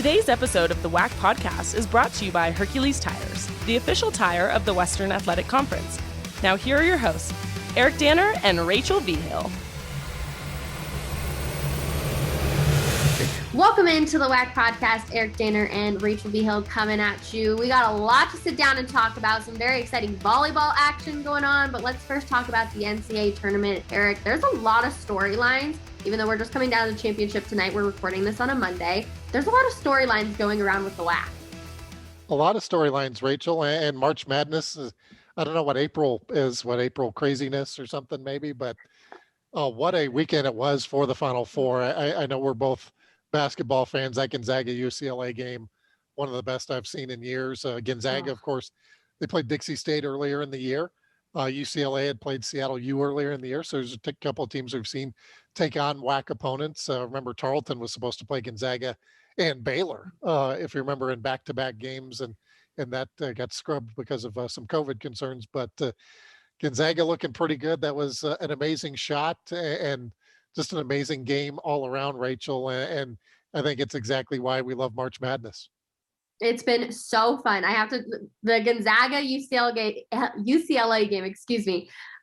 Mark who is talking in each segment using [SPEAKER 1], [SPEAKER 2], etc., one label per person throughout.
[SPEAKER 1] Today's episode of the WAC podcast is brought to you by Hercules Tires, the official tire of the Western Athletic Conference. Now here are your hosts, Eric Danner and Rachel Vigil.
[SPEAKER 2] Welcome into the WAC podcast. Eric Danner and Rachel Vigil coming at you. We got a lot to sit down and talk about. Some very exciting volleyball action going on, but let's first talk about the Ncaa Tournament. Eric, there's a lot of storylines. Even though we're just coming down to the championship tonight, we're recording this on a Monday. There's a lot of storylines going around with the WAC.
[SPEAKER 3] A lot of storylines, Rachel, and March Madness. I don't know what April is, April craziness or something maybe, but what a weekend it was for the Final Four. I know we're both basketball fans. That Gonzaga UCLA game, one of the best I've seen in years. Gonzaga, of course, they played Dixie State earlier in the year. UCLA had played Seattle U earlier in the year. So there's a couple of teams we've seen take on WAC opponents. Remember, Tarleton was supposed to play Gonzaga and Baylor, if you remember, in back-to-back games, and that got scrubbed because of some COVID concerns. But Gonzaga looking pretty good. That was an amazing shot and just an amazing game all around, Rachel. And I think it's exactly why we love March Madness. It's
[SPEAKER 2] been so fun. The Gonzaga UCLA game,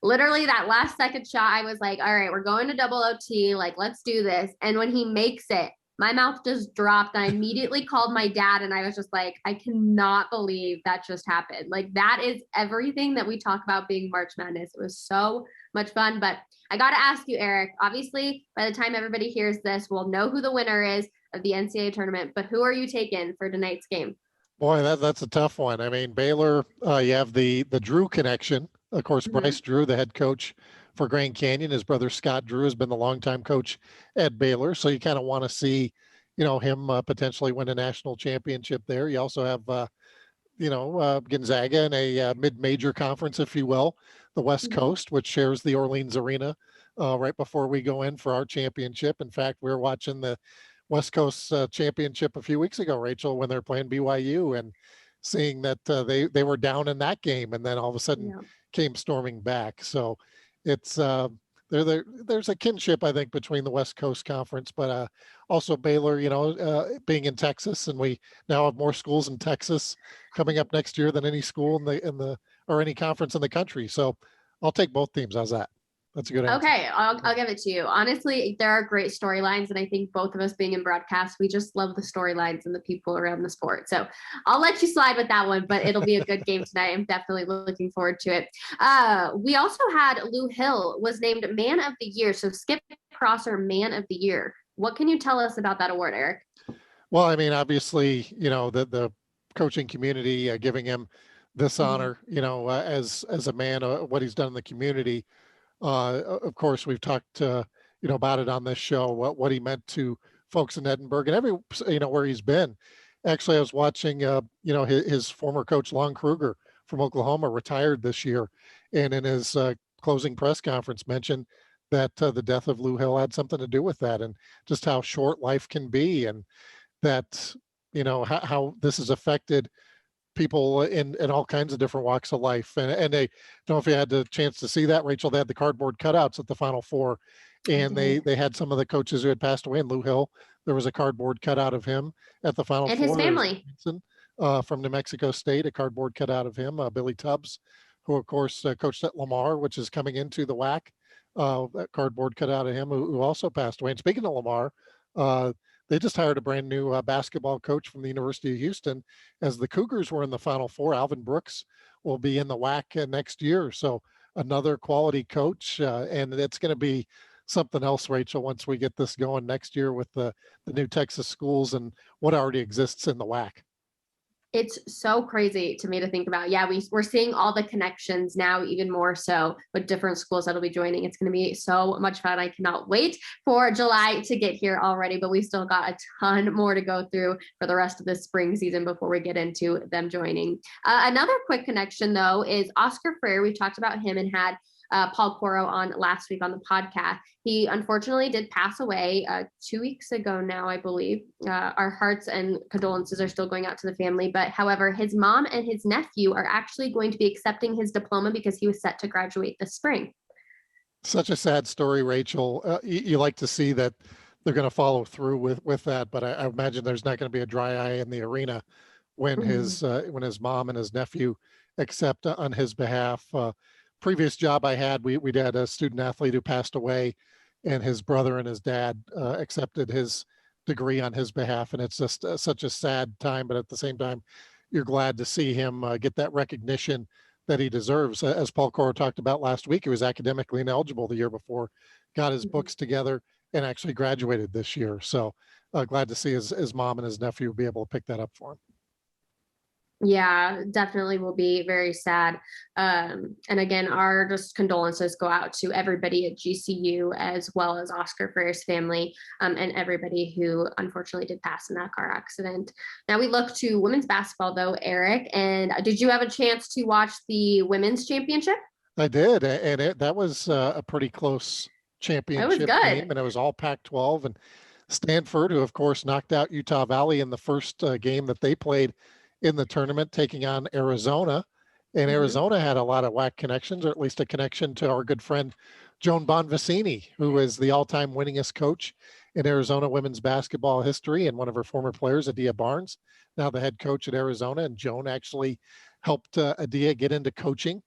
[SPEAKER 2] literally that last second shot, I was like, all right, we're going to double OT. Like, let's do this. And when he makes it, my mouth just dropped. And I immediately called my dad and I was just like, I cannot believe that just happened. Like, that is everything that we talk about being March Madness. It was so much fun. But I got to ask you, Eric, obviously by the time everybody hears this, we'll know who the winner is of the Ncaa tournament, but who are you taking for tonight's game?
[SPEAKER 3] Boy, that's a tough one. I mean, Baylor, you have the Drew connection. Of course, Bryce Drew, the head coach for Grand Canyon. His brother Scott Drew has been the longtime coach at Baylor. So you kind of want to see, him potentially win a national championship there. You also have, Gonzaga in a mid-major conference, if you will, the West Coast, which shares the Orleans Arena right before we go in for our championship. In fact, we were watching the West Coast championship a few weeks ago, Rachel, when they're playing BYU, and seeing that they were down in that game, and then all of a sudden came storming back. So it's there's a kinship, I think, between the West Coast Conference, but also Baylor, being in Texas, and we now have more schools in Texas coming up next year than any school or any conference in the country. So I'll take both teams. How's that? That's a good answer.
[SPEAKER 2] Okay, I'll give it to you. Honestly, there are great storylines, and I think both of us being in broadcast, we just love the storylines and the people around the sport. So I'll let you slide with that one, but it'll be a good game tonight. I'm definitely looking forward to it. We also had Lou Hill was named Man of the Year. So Skip Prosser, Man of the Year. What can you tell us about that award, Eric?
[SPEAKER 3] Well, I mean, obviously, the coaching community giving him this honor, as a man, what he's done in the community. Of course, we've talked, about it on this show, what he meant to folks in Edinburgh and where he's been. Actually, I was watching, his former coach, Lon Kruger from Oklahoma, retired this year. And in his closing press conference mentioned that the death of Lou Hill had something to do with that, and just how short life can be, and that, how this has affected people in all kinds of different walks of life. And they don't know if you had the chance to see that, Rachel. They had the cardboard cutouts at the Final Four, and they had some of the coaches who had passed away. In Lou Hill, there was a cardboard cutout of him at the Final Four.
[SPEAKER 2] And his family.
[SPEAKER 3] From New Mexico State, a cardboard cutout of him. Billy Tubbs, who of course coached at Lamar, which is coming into the WAC. That cardboard cutout of him, who also passed away. And speaking of Lamar, they just hired a brand new basketball coach from the University of Houston. As the Cougars were in the Final Four, Alvin Brooks will be in the WAC next year. So another quality coach, and it's going to be something else, Rachel, once we get this going next year with the new Texas schools and what already exists in the WAC.
[SPEAKER 2] It's so crazy to me to think about. Yeah, we're seeing all the connections now, even more so with different schools that'll be joining. It's going to be so much fun. I cannot wait for July to get here already, but we still got a ton more to go through for the rest of the spring season before we get into them joining. Another quick connection, though, is Oscar Freyr. We talked about him and had Paul Coro on last week on the podcast. He unfortunately did pass away 2 weeks ago now, I believe. Our hearts and condolences are still going out to the family. But however, his mom and his nephew are actually going to be accepting his diploma because he was set to graduate this spring.
[SPEAKER 3] Such a sad story, Rachel. You like to see that they're going to follow through with that. But I imagine there's not going to be a dry eye in the arena when when his mom and his nephew accept on his behalf. Previous job I had, we had a student athlete who passed away, and his brother and his dad accepted his degree on his behalf, and it's just such a sad time. But at the same time, you're glad to see him get that recognition that he deserves. As Paul Cora talked about last week, he was academically ineligible the year before, got his books together, and actually graduated this year. So glad to see his mom and his nephew be able to pick that up for him.
[SPEAKER 2] Yeah, definitely will be very sad. And again, our just condolences go out to everybody at GCU, as well as Oscar Freyr's family, and everybody who unfortunately did pass in that car accident. Now we look to women's basketball though, Eric, and did you have a chance to watch the women's championship?
[SPEAKER 3] I did, and that was a pretty close championship game, and it was all Pac-12. And Stanford, who of course knocked out Utah Valley in the first game that they played in the tournament, taking on Arizona. And Arizona had a lot of WAC connections, or at least a connection to our good friend Joan Bonvicini, who is the all-time winningest coach in Arizona women's basketball history, and one of her former players, Adia Barnes, now the head coach at Arizona. And Joan actually helped Adia get into coaching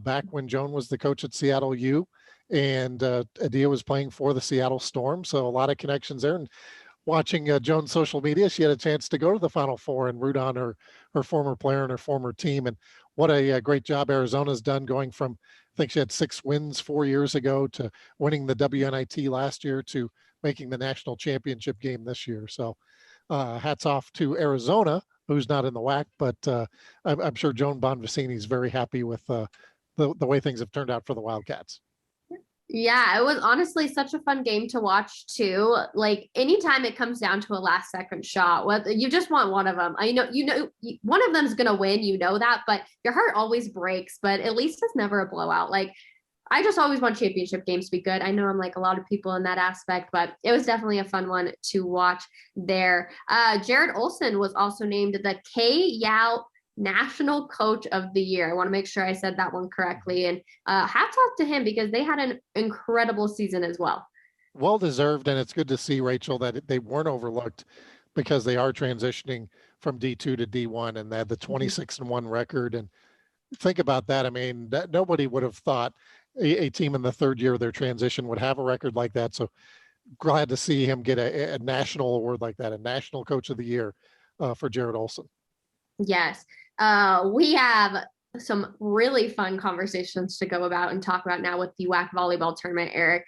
[SPEAKER 3] back when Joan was the coach at Seattle U, and Adia was playing for the Seattle Storm. So a lot of connections there. And watching Joan's social media, she had a chance to go to the Final Four and root on her former player and her former team. And what a great job Arizona's done, going from, I think she had 6 wins 4 years ago, to winning the WNIT last year, to making the national championship game this year. So hats off to Arizona, who's not in the WAC, but I'm sure Joan Bonvicini is very happy with the way things have turned out for the Wildcats.
[SPEAKER 2] Yeah, it was honestly such a fun game to watch too. Like anytime it comes down to a last second shot, whether you just want one of them, one of them is going to win, that, but your heart always breaks, but at least it's never a blowout. Like I just always want championship games to be good. I know I'm like a lot of people in that aspect, but it was definitely a fun one to watch there. Jared Olson was also named the K-Yao National Coach of the Year. I want to make sure I said that one correctly. And hats off to him, because they had an incredible season as well.
[SPEAKER 3] Well deserved, and it's good to see, Rachel, that they weren't overlooked, because they are transitioning from D2 to D1, and they had the 26-1 record. And think about that. I mean, that nobody would have thought a team in the third year of their transition would have a record like that. So glad to see him get a national award like that, a National Coach of the Year for Jared Olson.
[SPEAKER 2] Yes. We have some really fun conversations to go about and talk about now with the WAC Volleyball Tournament, Eric.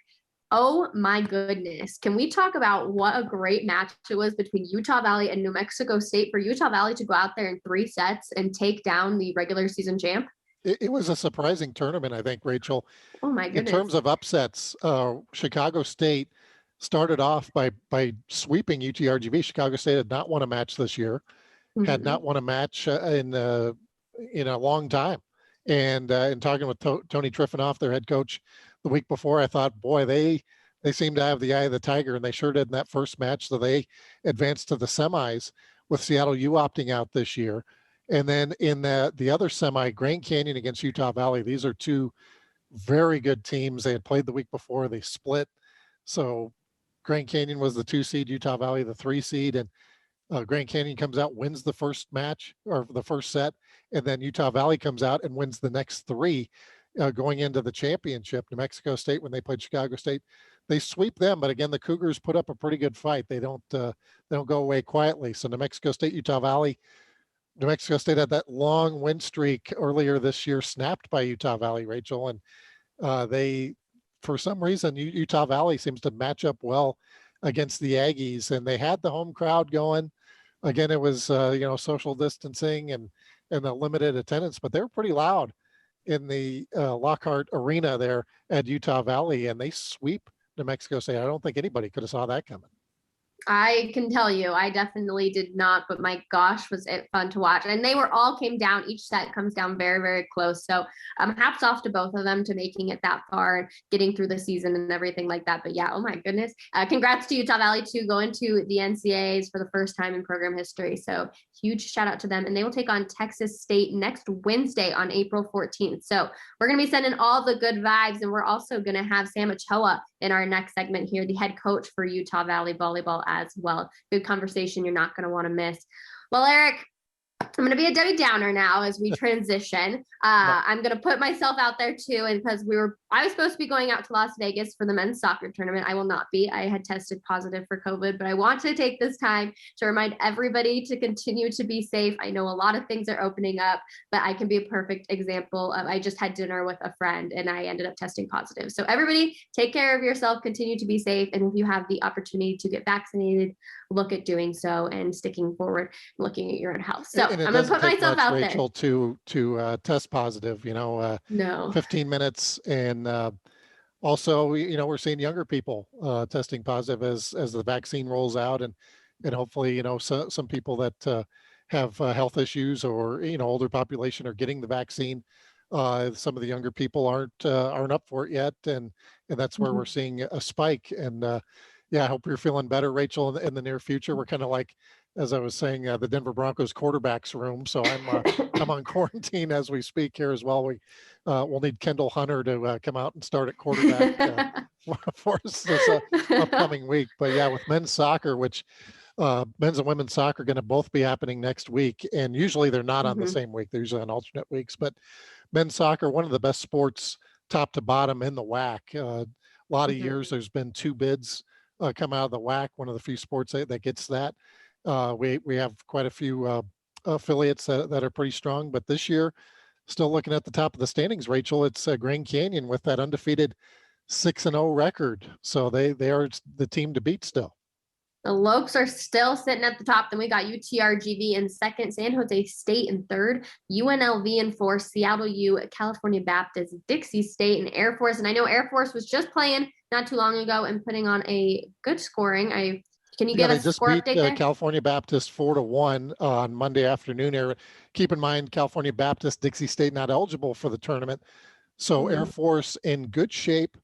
[SPEAKER 2] Oh my goodness. Can we talk about what a great match it was between Utah Valley and New Mexico State, for Utah Valley to go out there in 3 sets and take down the regular season champ?
[SPEAKER 3] It was a surprising tournament, I think, Rachel.
[SPEAKER 2] Oh my goodness.
[SPEAKER 3] In terms of upsets, Chicago State started off by sweeping UTRGV. Chicago State had not won a match this year. Had not won a match in a long time. And in talking with Tony Triffanoff, their head coach, the week before, I thought, boy, they seem to have the eye of the tiger, and they sure did in that first match. So they advanced to the semis, with Seattle U opting out this year. And then in the other semi, Grand Canyon against Utah Valley. These are 2 very good teams. They had played the week before. They split. So Grand Canyon was the 2 seed, Utah Valley the 3 seed, and Grand Canyon comes out, wins the first match, or the first set, and then Utah Valley comes out and wins the next 3 going into the championship. New Mexico State, when they played Chicago State, they sweep them, but again, the Cougars put up a pretty good fight. They don't go away quietly. So New Mexico State, Utah Valley. New Mexico State had that long win streak earlier this year, snapped by Utah Valley, Rachel, and they, for some reason, Utah Valley seems to match up well against the Aggies, and they had the home crowd going. Again, it was social distancing and a limited attendance, but they were pretty loud in the Lockhart Arena there at Utah Valley, and they sweep New Mexico State. I don't think anybody could have saw that coming.
[SPEAKER 2] I can tell you, I definitely did not, but my gosh, was it fun to watch. And they were all came down, each set comes down very, very close. So hats off to both of them to making it that far and getting through the season and everything like that. But yeah, oh my goodness. Congrats to Utah Valley too, going to the NCAAs for the first time in program history. So huge shout out to them. And they will take on Texas State next Wednesday on April 14th. So we're going to be sending all the good vibes. And we're also going to have Sam Atoa in our next segment here, the head coach for Utah Valley Volleyball as well. Good conversation you're not going to want to miss. Well, Eric, I'm going to be a Debbie Downer now as we transition. I'm going to put myself out there too, and because I was supposed to be going out to Las Vegas for the men's soccer tournament. I will not be. I had tested positive for COVID, but I want to take this time to remind everybody to continue to be safe. I know a lot of things are opening up, but I can be a perfect example of, I just had dinner with a friend and I ended up testing positive. So everybody take care of yourself, continue to be safe. And if you have the opportunity to get vaccinated, look at doing so and sticking forward, looking at your own health. So I'm going to put myself out there.
[SPEAKER 3] Rachel, to test positive,
[SPEAKER 2] no,
[SPEAKER 3] 15 minutes. And also, we're seeing younger people testing positive as the vaccine rolls out, and hopefully, some people that have health issues or, older population are getting the vaccine. Some of the younger people aren't up for it yet. And that's where we're seeing a spike. And yeah, I hope you're feeling better, Rachel, in the near future. We're kind of like, as I was saying, the Denver Broncos quarterbacks room. So I'm on quarantine as we speak here as well. We'll need Kendall Hunter to come out and start at quarterback for us this upcoming week. But yeah, with men's soccer, which men's and women's soccer are going to both be happening next week. And usually they're not on the same week. They're usually on alternate weeks. But men's soccer, one of the best sports top to bottom in the WAC. A lot of years there's been 2 bids come out of the WAC, one of the few sports that gets that. We have quite a few affiliates that are pretty strong, but this year, still looking at the top of the standings, Rachel, it's Grand Canyon with that undefeated 6-0 record. So they are the team to beat still.
[SPEAKER 2] The Lokes are still sitting at the top. Then we got UTRGV in second, San Jose State in third, UNLV in fourth, Seattle U, California Baptist, Dixie State, and Air Force. And I know Air Force was just playing not too long ago and putting on a good scoring. Can you give us a score update there?
[SPEAKER 3] California Baptist 4-1 on Monday afternoon. Keep in mind, California Baptist, Dixie State not eligible for the tournament. So Air Force in good shape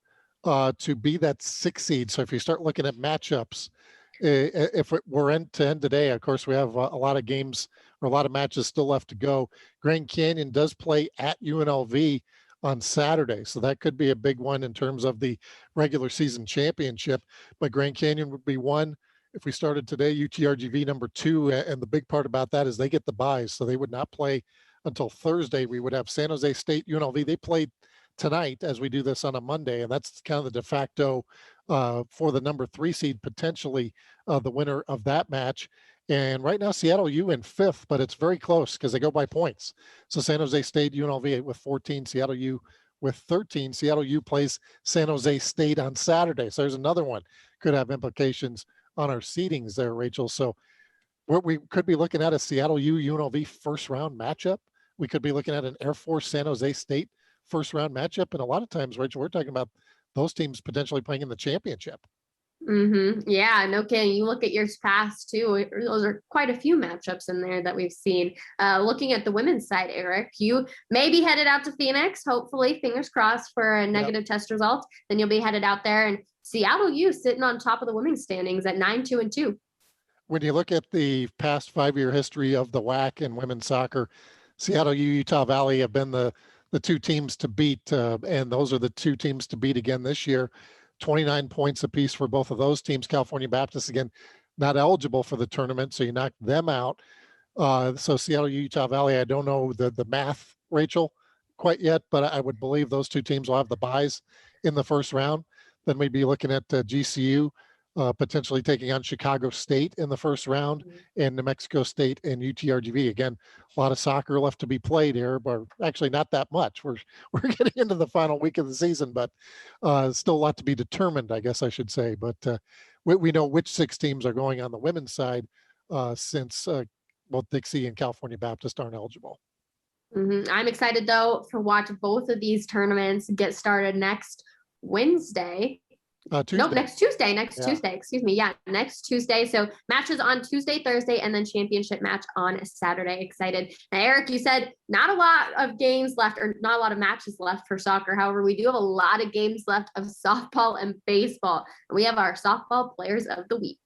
[SPEAKER 3] to be that 6th seed. So if you start looking at matchups, if we're end to end today, of course, we have a lot of games or a lot of matches still left to go. Grand Canyon does play at UNLV on Saturday. So that could be a big one in terms of the regular season championship. But Grand Canyon would be one. If we started today, UTRGV number 2, and the big part about that is they get the buys. So they would not play until Thursday. We would have San Jose State, UNLV. They played tonight as we do this on a Monday, and that's kind of the de facto for the number 3 seed, potentially the winner of that match. And right now, Seattle U in 5th, but it's very close because they go by points. So San Jose State, UNLV with 14, Seattle U with 13. Seattle U plays San Jose State on Saturday. So there's another one. Could have implications on our seedings there, Rachel. So what we could be looking at a Seattle U UNLV first round matchup. We could be looking at an Air Force San Jose State first round matchup. And a lot of times, Rachel, we're talking about those teams potentially playing in the championship.
[SPEAKER 2] Yeah, no kidding. You look at years past too. Those are quite a few matchups in there that we've seen. Looking at the women's side, Eric, you may be headed out to Phoenix. Hopefully, fingers crossed for a negative test result. Then you'll be headed out there, and Seattle U sitting on top of the women's standings at 9-2-2.
[SPEAKER 3] When you look at the past 5-year history of the WAC and women's soccer, Seattle U, Utah Valley have been the 2 teams to beat, and those are the 2 teams to beat again this year. 29 points apiece for both of those teams. California Baptist, again, not eligible for the tournament, so you knock them out. So Seattle, Utah Valley, I don't know the math, Rachel, quite yet, but I would believe those 2 teams will have the buys in the first round. Then we'd be looking at GCU potentially taking on Chicago State in the first round, and New Mexico State and UTRGV. Again, a lot of soccer left to be played here, but actually not that much. We're getting into the final week of the season, but still a lot to be determined, I guess I should say. But we know which 6 teams are going on the women's side since both Dixie and California Baptist aren't eligible.
[SPEAKER 2] I'm excited though to watch both of these tournaments get started next Wednesday.
[SPEAKER 3] Tuesday.
[SPEAKER 2] Nope, next Tuesday.
[SPEAKER 3] Yeah.
[SPEAKER 2] Tuesday. Excuse me. Yeah, next Tuesday. So matches on Tuesday, Thursday, and then championship match on Saturday. Excited. Now, Eric, you said not a lot of games left, or not a lot of matches left for soccer. However, we do have a lot of games left of softball and baseball. And we have our softball players of the week.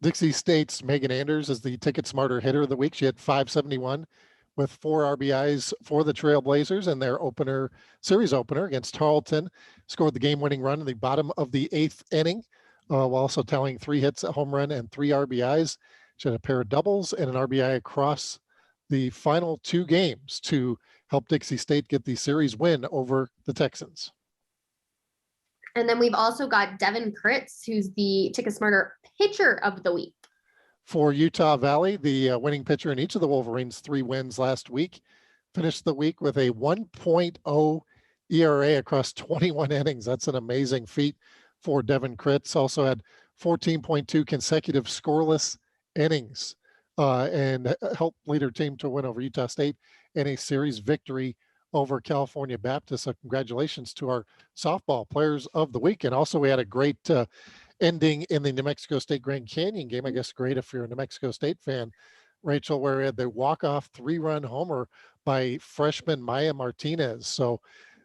[SPEAKER 3] Dixie State's Megan Anders is the Ticket Smarter hitter of the week. She had 571 with 4 RBIs for the Trailblazers in their series opener against Tarleton. Scored the game-winning run in the bottom of the 8th inning, while also tallying 3 hits, a home run, and 3 RBIs. She had a pair of doubles and an RBI across the final 2 games to help Dixie State get the series win over the Texans.
[SPEAKER 2] And then we've also got Devin Kritz, who's the Ticket Smarter pitcher of the week.
[SPEAKER 3] For Utah Valley, the winning pitcher in each of the Wolverines' 3 wins last week, finished the week with a 1.0 ERA across 21 innings. That's an amazing feat for Devin Kritz. Also had 14.2 consecutive scoreless innings and helped lead her team to win over Utah State in a series victory over California Baptist. So congratulations to our softball players of the week. And also we had a great ending in the New Mexico State Grand Canyon game. I guess great if you're a New Mexico State fan, Rachel, where we had the walk-off 3-run homer by freshman Maya Martinez. So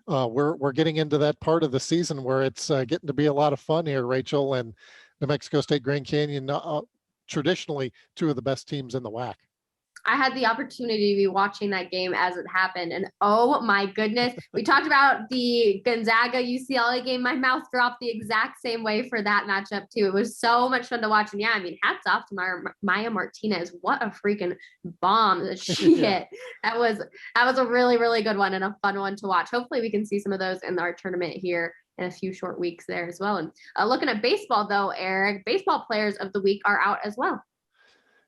[SPEAKER 3] we're getting into that part of the season where it's getting to be a lot of fun here, Rachel, and New Mexico State Grand Canyon, traditionally 2 of the best teams in the WAC.
[SPEAKER 2] I had the opportunity to be watching that game as it happened. And oh my goodness, we talked about the Gonzaga UCLA game. My mouth dropped the exact same way for that matchup too. It was so much fun to watch. And yeah, I mean, hats off to Maya Martinez. What a freaking bomb that she hit. That was a really, really good one and a fun one to watch. Hopefully we can see some of those in our tournament here in a few short weeks there as well. And looking at baseball though, Eric, baseball players of the week are out as well.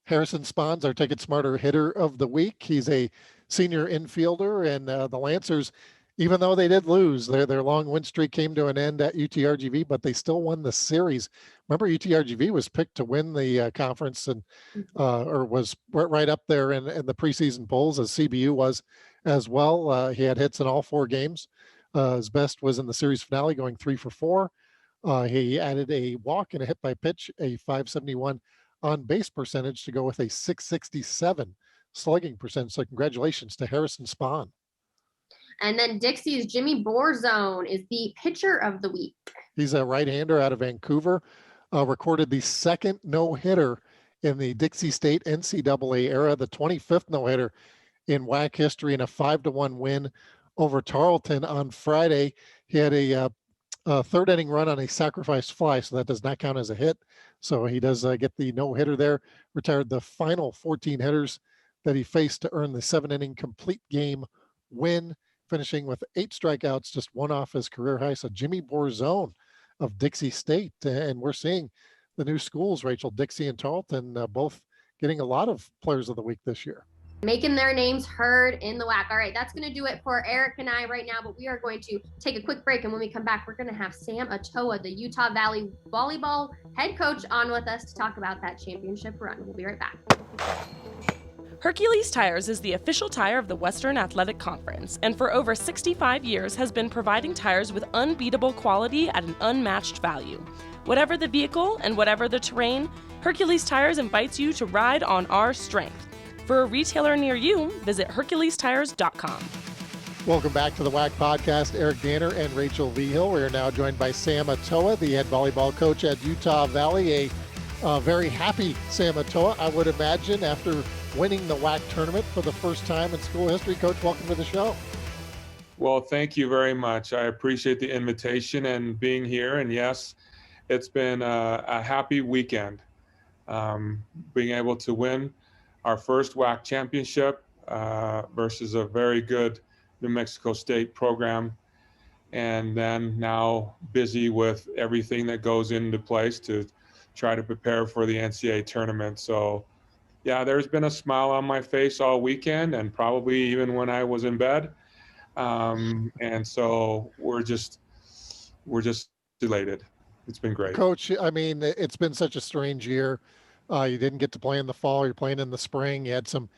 [SPEAKER 3] Harrison Spahns, our Ticket Smarter hitter of the week. He's a senior infielder, and the Lancers, even though they did lose, their long win streak came to an end at UTRGV, but they still won the series. Remember, UTRGV was picked to win the conference and or was right up there in the preseason polls, as CBU was as well. He had hits in all 4 games. His best was in the series finale, going 3 for 4. He added a walk and a hit by pitch, a 571 on base percentage to go with a 667 slugging percentage. So congratulations to Harrison Spahn.
[SPEAKER 2] And then Dixie's Jimmy Borzone is the pitcher of the week.
[SPEAKER 3] He's a right-hander out of Vancouver, recorded the 2nd no-hitter in the Dixie State NCAA era, the 25th no-hitter in WAC history, and a 5-1 win over Tarleton on Friday. He had a 3rd inning run on a sacrifice fly, so that does not count as a hit. So he does get the no-hitter there, retired the final 14 hitters that he faced to earn the 7-inning complete game win, finishing with 8 strikeouts, just 1 off his career high. So Jimmy Borzone of Dixie State. And we're seeing the new schools, Rachel, Dixie and Tarleton, both getting a lot of players of the week this year.
[SPEAKER 2] Making their names heard in the WAC. All right, that's going to do it for Eric and I right now, but we are going to take a quick break. And when we come back, we're going to have Sam Atoa, the Utah Valley volleyball head coach, on with us to talk about that championship run. We'll be right back.
[SPEAKER 1] Hercules Tires is the official tire of the Western Athletic Conference, and for over 65 years has been providing tires with unbeatable quality at an unmatched value. Whatever the vehicle and whatever the terrain, Hercules Tires invites you to ride on our strength. For a retailer near you, visit HerculesTires.com.
[SPEAKER 3] Welcome back to the WAC podcast. Eric Danner and Rachel Vigil. We are now joined by Sam Atoa, the head volleyball coach at Utah Valley. A very happy Sam Atoa, I would imagine, after winning the WAC tournament for the first time in school history. Coach, welcome to the show.
[SPEAKER 4] Well, thank you very much. I appreciate the invitation and being here. And yes, it's been a happy weekend. Being able to win our first WAC championship versus a very good New Mexico State program. And then now busy with everything that goes into place to try to prepare for the Ncaa tournament. So yeah, there's been a smile on my face all weekend and probably even when I was in bed. And so we're just elated. It's been great.
[SPEAKER 3] Coach, I mean, it's been such a strange year. You didn't get to play in the fall. You're playing in the spring. You had some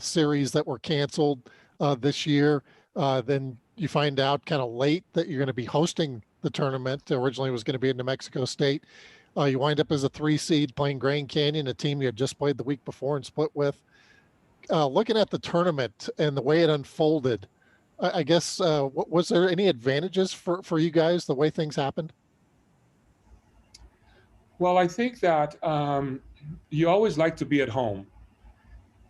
[SPEAKER 3] series that were canceled this year. Then you find out kind of late that you're going to be hosting the tournament. Originally, it was going to be in New Mexico State. You wind up as a 3 seed playing Grand Canyon, a team you had just played the week before and split with. Looking at the tournament and the way it unfolded, I guess, was there any advantages for you guys, the way things happened?
[SPEAKER 4] Well, I think that you always like to be at home.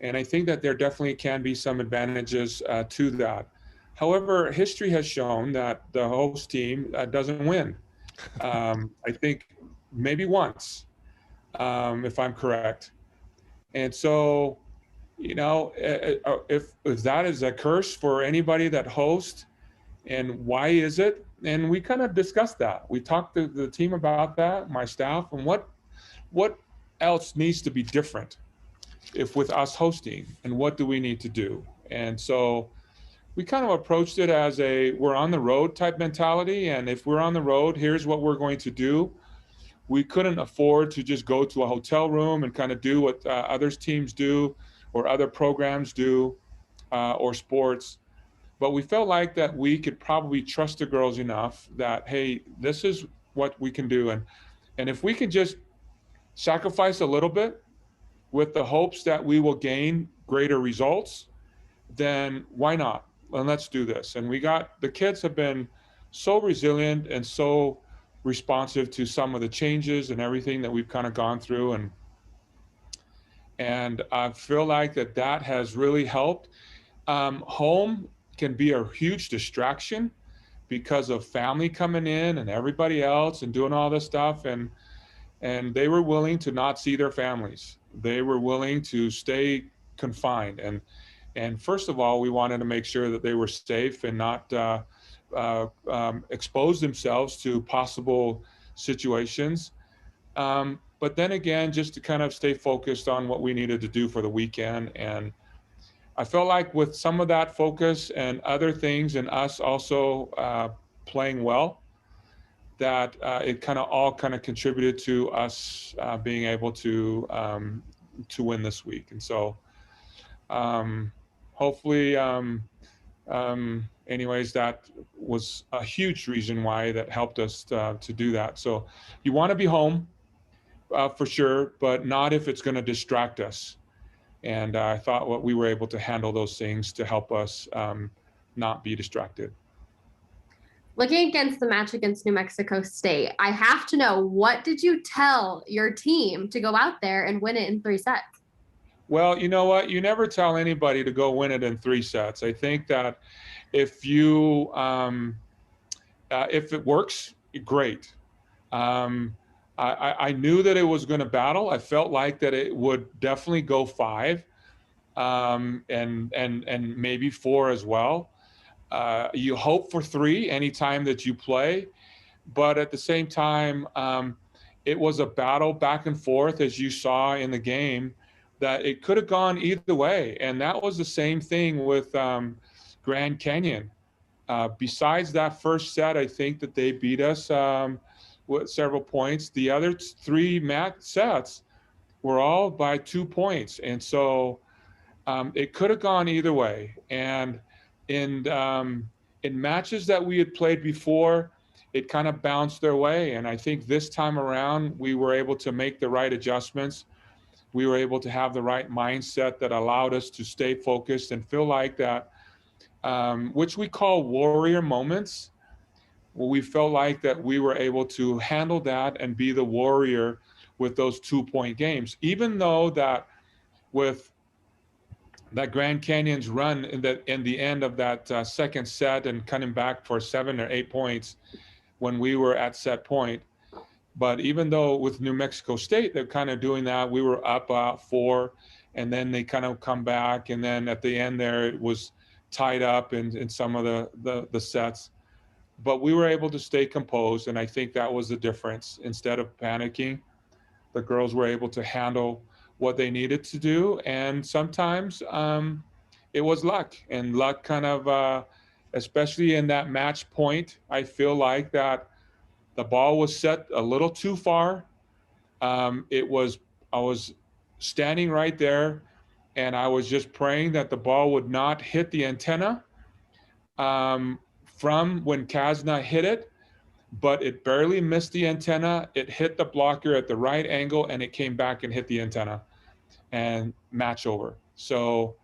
[SPEAKER 4] And I think that there definitely can be some advantages to that. However, history has shown that the host team doesn't win. I think maybe once, if I'm correct. And so, you know, if that is a curse for anybody that hosts, and why is it? And we kind of discussed that. We talked to the team about that, my staff, and what else needs to be different if with us hosting, and what do we need to do? And so we kind of approached it as a we're on the road type mentality. And if we're on the road, here's what we're going to do. We couldn't afford to just go to a hotel room and kind of do what others teams do or other programs do or sports. But we felt like that we could probably trust the girls enough that, hey, this is what we can do. And if we can just sacrifice a little bit with the hopes that we will gain greater results, then why not? And let's do this. And the kids have been so resilient and so responsive to some of the changes and everything that we've kind of gone through. And I feel like that has really helped. Home can be a huge distraction because of family coming in and everybody else and doing all this stuff. And they were willing to not see their families. They were willing to stay confined. And first of all, we wanted to make sure that they were safe and not expose themselves to possible situations. But then again, just to kind of stay focused on what we needed to do for the weekend. And I felt like with some of that focus and other things and us also playing well, that it kind of all kind of contributed to us being able to win this week. And so hopefully, anyways, that was a huge reason why that helped us to do that. So you want to be home for sure, but not if it's going to distract us. And I thought what we were able to handle those things to help us not be distracted.
[SPEAKER 2] Looking against the match against New Mexico State, I have to know, what did you tell your team to go out there and win it in 3 sets?
[SPEAKER 4] Well, you know what? You never tell anybody to go win it in 3 sets. I think that if you, if it works, great. I knew that it was going to battle. I felt like that it would definitely go 5, and maybe 4 as well. You hope for 3 anytime that you play, but at the same time, it was a battle back and forth, as you saw in the game, that it could have gone either way. And that was the same thing with Grand Canyon. Besides that first set, I think that they beat us with several points. The other 3 match sets were all by 2 points. And so it could have gone either way. And in matches that we had played before, it kind of bounced their way. And I think this time around, we were able to make the right adjustments. We were able to have the right mindset that allowed us to stay focused and feel like that, which we call warrior moments. Well, we felt like that we were able to handle that and be the warrior with those 2-point games, even though that with that Grand Canyon's run in the end of that second set and coming back for 7 or 8 points when we were at set point. But even though with New Mexico State, they're kind of doing that, we were up 4, and then they kind of come back. And then at the end there, it was tied up in some of the sets. But we were able to stay composed, and I think that was the difference. Instead of panicking, the girls were able to handle what they needed to do. And sometimes it was luck, and luck kind of, especially in that match point, I feel like that the ball was set a little too far. I was standing right there, and I was just praying that the ball would not hit the antenna from when Kazna hit it. but it barely missed the antenna. It hit the blocker at the right angle, and it came back and hit the antenna, and match over. So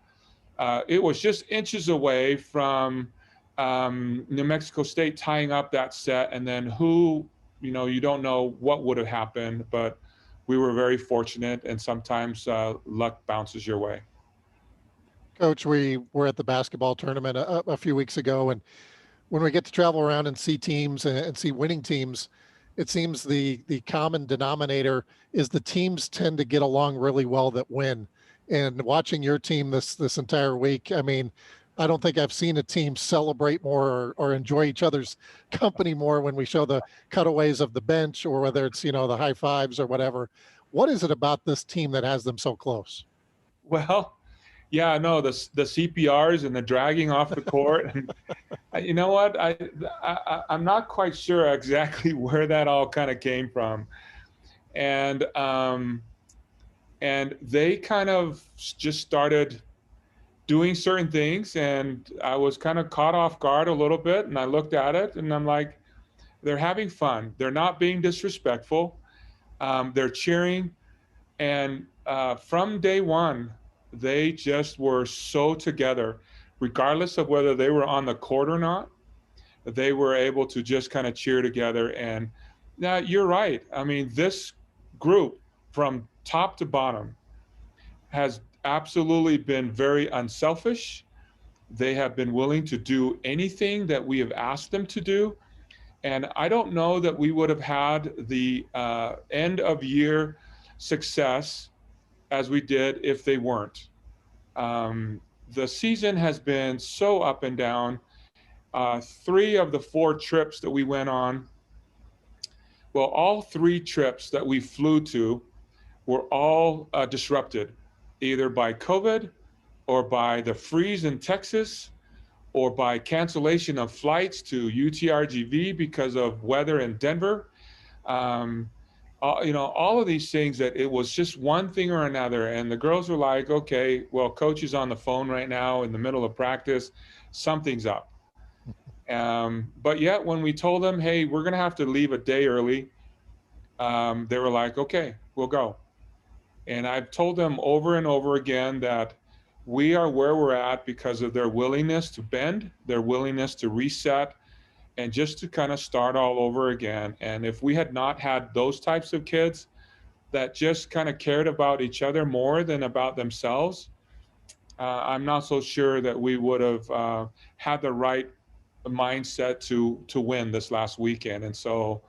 [SPEAKER 4] it was just inches away from New Mexico State tying up that set, and then you don't know what would have happened, but we were very fortunate, and sometimes luck bounces your way.
[SPEAKER 3] Coach, we were at the basketball tournament a few weeks ago, and when we get to travel around and see teams and see winning teams, it seems the common denominator is the teams tend to get along really well that win. And watching your team this entire week, I mean, I don't think I've seen a team celebrate more or enjoy each other's company more when we show the cutaways of the bench, or whether it's, the high fives or whatever. What is it about this team that has them so close?
[SPEAKER 4] Well, yeah, no, the CPRs and the dragging off the court. And you know what? I'm not quite sure exactly where that all kind of came from. And they kind of just started doing certain things, and I was kind of caught off guard a little bit, and I looked at it and I'm like, they're having fun. They're not being disrespectful. They're cheering. And from day one, they just were so together, regardless of whether they were on the court or not. They were able to just kind of cheer together. And now you're right. I mean, this group from top to bottom has absolutely been very unselfish. They have been willing to do anything that we have asked them to do. And I don't know that we would have had the end of year success as we did if they weren't. The season has been so up and down. 3 of the 4 trips that we went on, well, all 3 trips that we flew to were all disrupted, either by COVID or by the freeze in Texas or by cancellation of flights to UTRGV because of weather in Denver. All of these things, that it was just one thing or another. And the girls were like, okay, well, coach is on the phone right now in the middle of practice. Something's up. But yet when we told them, hey, we're going to have to leave a day early, they were like, okay, we'll go. And I've told them over and over again that we are where we're at because of their willingness to bend, their willingness to reset, and just to kind of start all over again. And if we had not had those types of kids that just kind of cared about each other more than about themselves, I'm not so sure that we would have had the right mindset to win this last weekend. And so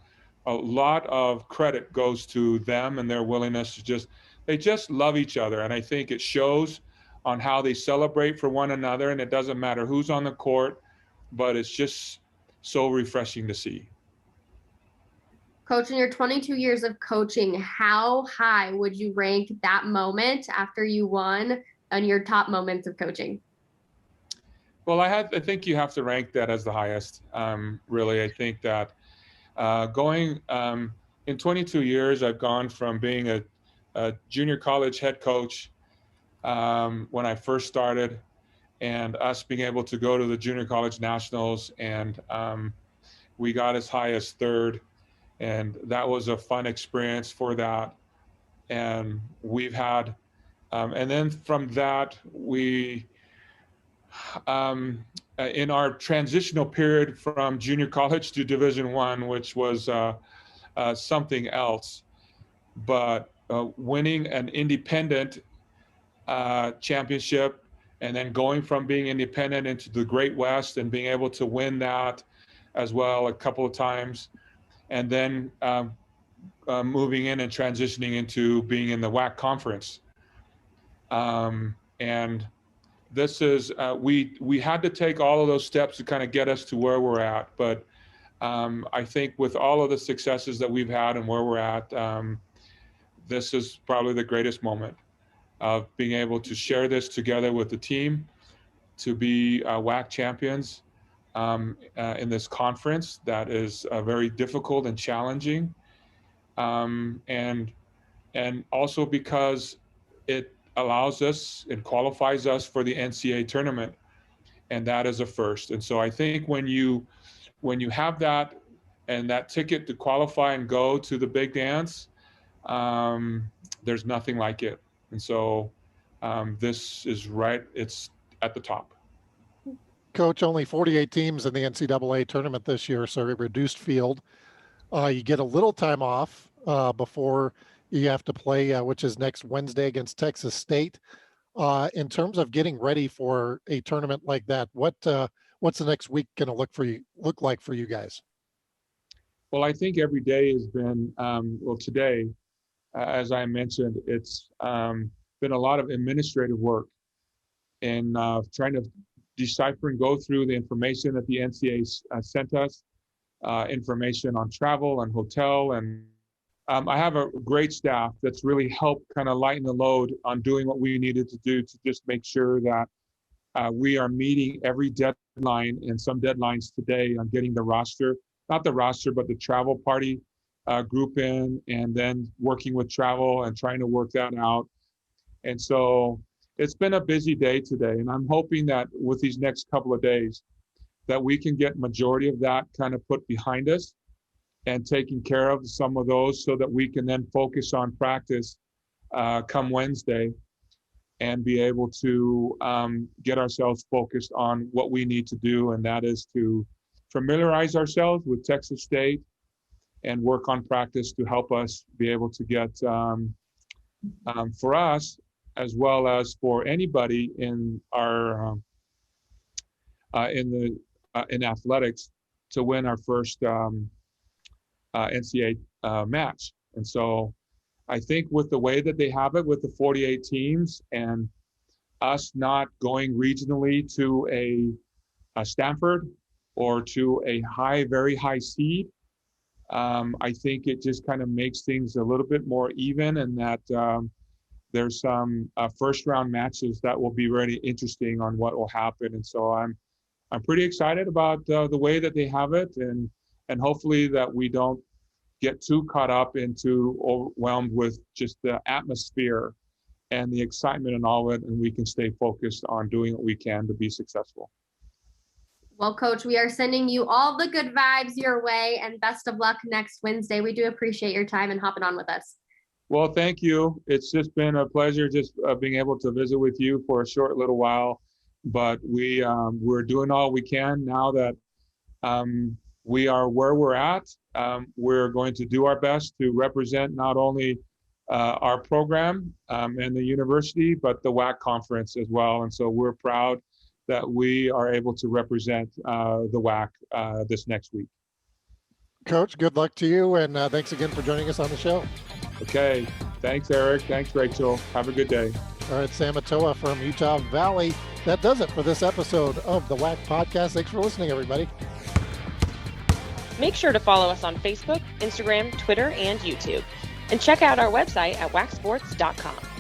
[SPEAKER 4] a lot of credit goes to them and their willingness to they just love each other. And I think it shows on how they celebrate for one another. And it doesn't matter who's on the court, but it's just so refreshing to see.
[SPEAKER 2] Coach, in your 22 years of coaching, how high would you rank that moment after you won on your top moments of coaching?
[SPEAKER 4] Well, I think you have to rank that as the highest. Really, I think that going in 22 years, I've gone from being a junior college head coach when I first started, and us being able to go to the junior college nationals, and we got as high as 3rd, and that was a fun experience for that. And we've had, and then from that, we, in our transitional period from junior college to Division I, which was something else, but winning an independent championship, and then going from being independent into the Great West and being able to win that as well a couple of times, and then moving in and transitioning into being in the WAC conference. And this is, we had to take all of those steps to kind of get us to where we're at. But I think with all of the successes that we've had and where we're at, this is probably the greatest moment of being able to share this together with the team, to be WAC champions in this conference that is very difficult and challenging. And also because it allows us and qualifies us for the Ncaa tournament, and that is a first. And so I think when you have that and that ticket to qualify and go to the big dance, there's nothing like it. And so this is right, it's at the top.
[SPEAKER 3] Coach, only 48 teams in the NCAA tournament this year, so a reduced field. You get a little time off before you have to play, which is next Wednesday against Texas State. In terms of getting ready for a tournament like that, what's the next week going to look like for you guys?
[SPEAKER 4] Well, I think every day has been, today, as I mentioned, it's been a lot of administrative work and trying to decipher and go through the information that the NCAA sent us, information on travel and hotel. And I have a great staff that's really helped kind of lighten the load on doing what we needed to do to just make sure that we are meeting every deadline and some deadlines today on getting the roster, not the roster, but the travel party group in, and then working with travel and trying to work that out. And so it's been a busy day today, and I'm hoping that with these next couple of days that we can get majority of that kind of put behind us and taking care of some of those so that we can then focus on practice come Wednesday and be able to get ourselves focused on what we need to do, and that is to familiarize ourselves with Texas State and work on practice to help us be able to get, for us, as well as for anybody in our in athletics, to win our first NCAA match. And so I think with the way that they have it with the 48 teams and us not going regionally to a Stanford or to a very high seed, I think it just kind of makes things a little bit more even, and that there's some first round matches that will be really interesting on what will happen. And so I'm pretty excited about the way that they have it, and hopefully that we don't get too caught up into overwhelmed with just the atmosphere and the excitement and all of it, and we can stay focused on doing what we can to be successful.
[SPEAKER 2] Well, Coach, we are sending you all the good vibes your way, and best of luck next Wednesday. We do appreciate your time and hopping on with us.
[SPEAKER 4] Well, thank you. It's just been a pleasure just being able to visit with you for a short little while, but we're doing all we can now that we are where we're at. We're going to do our best to represent not only our program and the university, but the WAC conference as well. And so we're proud that we are able to represent the WAC this next week.
[SPEAKER 3] Coach, good luck to you, and thanks again for joining us on the show.
[SPEAKER 4] Okay. Thanks, Eric. Thanks, Rachel. Have a good day.
[SPEAKER 3] All right, Sam Atoa from Utah Valley. That does it for this episode of the WAC Podcast. Thanks for listening, everybody.
[SPEAKER 1] Make sure to follow us on Facebook, Instagram, Twitter, and YouTube. And check out our website at wacsports.com.